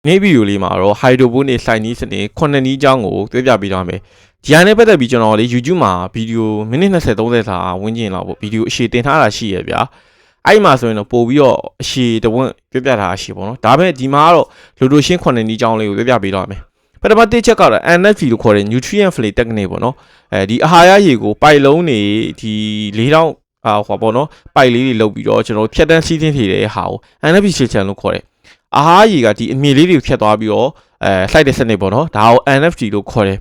နေ့ဗီဒီယိုလေးမှာတော့ hydroponic စိုက်နည်းစနစ်9နည်းအကြောင်းကိုပြောပြပေးသွားမယ်။ဒီဟာနဲ့ပတ်သက်ပြီးကျွန်တော်လေး YouTube မှာဗီဒီယိုမိနစ်20 30စာဝန်းကျင်လောက်ပေါ့ဗီဒီယိုအရှည်တင်ထားတာရှိရဗျာ။အဲ့မှာဆိုရင်တော့ပို့ပြီးတော့အရှည်တဝင့်ပြောပြထားတာရှိပေါ့နော်။ဒါပေမဲ့ဒီမှာကတော့လူတို့ရှင်း9နည်းအကြောင်းလေးကိုပြောပြပေးသွားမယ်။ပထမတစ်ချက်ကတော့ NFT လို့ခေါ်တဲ့ nutrient flow technique ပေါ့နော်။ဒီအာဟာရရေကိုပိုက်လုံးနေဒီ4000ဟောပေါ့နော်ပိုက်လေးတွေလုပ်ပြီးတော့ကျွန်တော်ဖြတ်တန်းစီးသင်းထည့်တဲ့ဟာကို NFT system လို့ခေါ်တယ်။အာဟာရရေကဒီအမြင့်လေးတွေကိုဖြတ်သွားပြီးတော့စိုက်တဲ့စနစ်ပေါ့နော်ဒါကို NFT လို့ခေါ်တယ်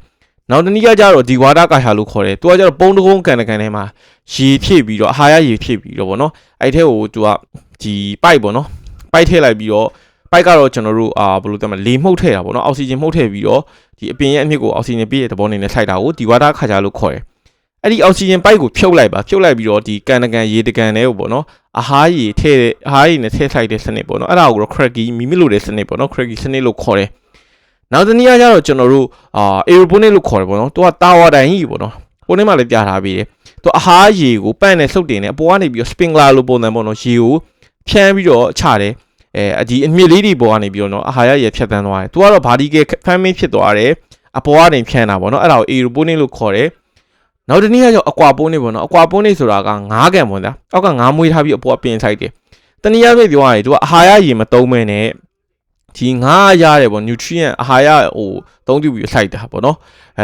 နောက်တနည်းကကြတော့ဒီဝါဒကာရှာလို့ခေါ်တယ်သူကကြတော့ပုံတကုန်းကန်ထဲမှာရေဖြည့်ပြီးတော့အာဟာရရေဖြည့်ပြီးတော့ပေါ့နော်အဲ့ထဲကိုသူကဒီပိုက်ပေါ့နော်ပိုက်ထည့်လိုက်ပြီးတော့ပိုက်ကတော့ကျွန်တော်တို့ဘယ်လိုသတ်မလဲလေမှုတ်ထည့်တာပေါ့နော်အောက်ဆီဂျင်မှုတ်ထည့်ပြီးတော့ဒီအပင်ရဲ့အမြင့်ကိုအောက်ဆီဂျင်ပြည့်တဲ့သဘောနေနဲ့စိုက်တာကိုဒီဝါဒကာရှာလို့ခေါ်တယ်အဲ့ဒီအောက်ဆီဂျင်ပိုက်ကိုဖြုတ်လိုက်ပြီးတော့ဒီကန်ရေတကန်တွေကိုပေါ့နော်အာဟာရရေထည့်အာဟာရရေနဲ့ထည့်ဆိုင်တဲ့စနစ်ပေါ့နော်အဲ့ဒါကိုတော့ cracky မိမိလို့တဲ့စနစ်ပေါ့နော် cracky စနစ်လို့ခေါ်တယ်နောက်တနည်းအားကျတော့ကျွန်တော်တို့aeroponic လို့ခေါ်တယ်ပေါ့နော်သူကတာဝါတိုင်ကြီးပေါ့နော်ပုံထဲမှာလည်းပြထားပြီးတယ်သူအာဟာရရေကိုပန့်နဲ့စုပ်တင်နေအပေါ်ကနေပြီးတော့ sprinkler လို့ပုံစံပေါ့နော်ရေကိုဖြန်းပြီးတော့ချတယ်ဒီအမြင့်လေးတွေပေါ်ကနေပြီးတော့နော်အာဟာရရေဖြတ်တန်းသွားတယ်သူကတော့ vertical farming ဖြစ်သွားတယ်အပေါ်ကနေဖြန်းတာပေါ့နော်အဲ့ဒါကို aeroponic လို့ခေါ်တယ်နောက်တနည်းကတော့အကွာပိုးနေပေါ့နော်အကွာပိုးနေဆိုတာက9ကန်ပေါ့ဗျာအောက်က9မွေးထားပြီးအပေါ်ပင်ဆိုင်တယ်တနည်းအားဖြင့်ပြောရရင်သူကအာဟာရရေမသုံးမဲနဲ့ဒီ9ရတယ်ပေါ့ nutrient အာဟာရသုံးပြုပြီးစိုက်တာပေါ့နော်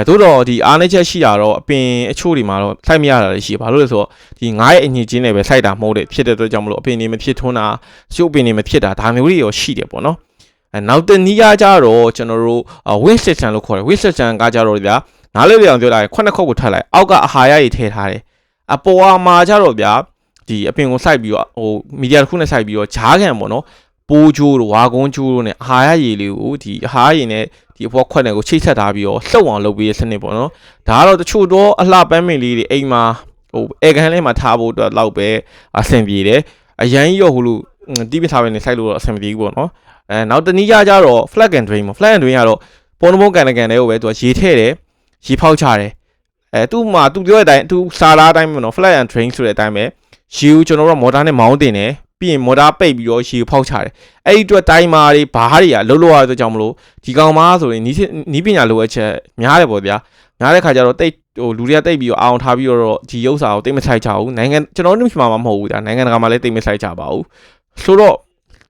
သို့တော့ဒီအားနည်းချက်ရှိတာတော့အပင်အချို့တွေမှာတော့စိုက်မရတာလည်းရှိဘာလို့လဲဆိုတော့ဒီ9ရဲ့အညစ်အကြေးတွေပဲစိုက်တာမဟုတ်တဲ့ဖြစ်တဲ့အတွက်ကြောင့်မလို့အပင်တွေမဖြစ်ထွန်းတာရှုပ်ပင်တွေမဖြစ်တာဒါမျိုးတွေရောရှိတယ်ပေါ့နော်နောက်တနည်းအားကြတော့ကျွန်တော်တို့ wind system လို့ခေါ်တယ် wind system ကကြတော့ဗျာနားလေးပြောပြောလိုက်9ခုကိုထပ်လိုက်အောက်ကအာဟာရတွေထည့်ထားတယ်အပေါ်မှာကြတော့ဗျာဒီအပင်ကိုစိုက်ပြီးတော့မီဒီယာတစ်ခုနဲ့စိုက်ပြီးတော့ဂျားကန်ပေါ့နော်ပိုးကျိုးတို့ဝါကုန်းကျိုးတို့နဲ့အာဟာရရေလေးကိုဒီအာဟာရရေနဲ့ဒီအပေါ်ခွက်နဲ့ကိုချိတ်ဆက်ထားပြီးတော့လှုပ်အောင်လုပ်ပေးတဲ့စနစ်ပေါ့နော်ဒါကတော့တချို့တော့အလှပန်းမင်လေးတွေအိမ်မှာအေကန်လေးမှာထားဖို့အတွက်လောက်ပဲအဆင်ပြေတယ်အရန်ကြီးရောဟိုလိုတီးပထားပဲနေစိုက်လို့တော့အဆင်မပြေဘူးပေါ့နော်နောက်တနည်းကြတော့ flag and drain ပေါ့ flag and drain ကတော့ပုံပုံကန်တွေကိုပဲသူကရေထည့်တယ်ရေဖောက်ချတယ်သူ့မှာသူပြောတဲ့အတိုင်းသူစာလားအတိုင်းပေါ့နော် flat and drain ဆိုတဲ့အတိုင်းပဲရေကိုကျွန်တော်တို့မော်တာနဲ့မောင်းတင်တယ်ပြီးရင်မော်တာပိတ်ပြီးတော့ရေဖောက်ချတယ်အဲ့ဒီအတွက်တိုင်းမာတွေဘားတွေကလှုပ်ရတဲ့ကြောင့်မလို့ဒီကောင်မားဆိုရင်နီးပညာလိုအပ်ချက်များတယ်ပေါ့ဗျာများတဲ့ခါကျတော့တိတ်လူတွေကတိတ်ပြီးတော့အောင်ထားပြီးတော့ဒီရုပ်စာကိုတိတ်မဆိုင်ကြဘူးနိုင်ငံကျွန်တော်တို့မြန်မာမှာမဟုတ်ဘူးဒါနိုင်ငံတကာမှာလည်းတိတ်မဆိုင်ကြပါဘူးဆိုတော့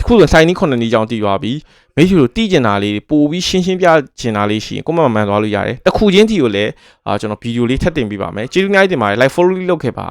ခုဆိုစိုင်းနီး9နီးကြောင်းတည်သွားပြီမိတ်ဆွေတို့တည်ကျင်တာလေးပို့ပြီးရှင်းပြကျင်တာလေးရှိရင်ကိုမမှန်သွားလို့ရတယ်တစ်ခုချင်းတီကိုလည်းကျွန်တော်ဗီဒီယိုလေးထပ်တင်ပေးပါမယ်ကျေးဇူးများတင်ပါတယ် like follow လုပ်ခဲ့ပါ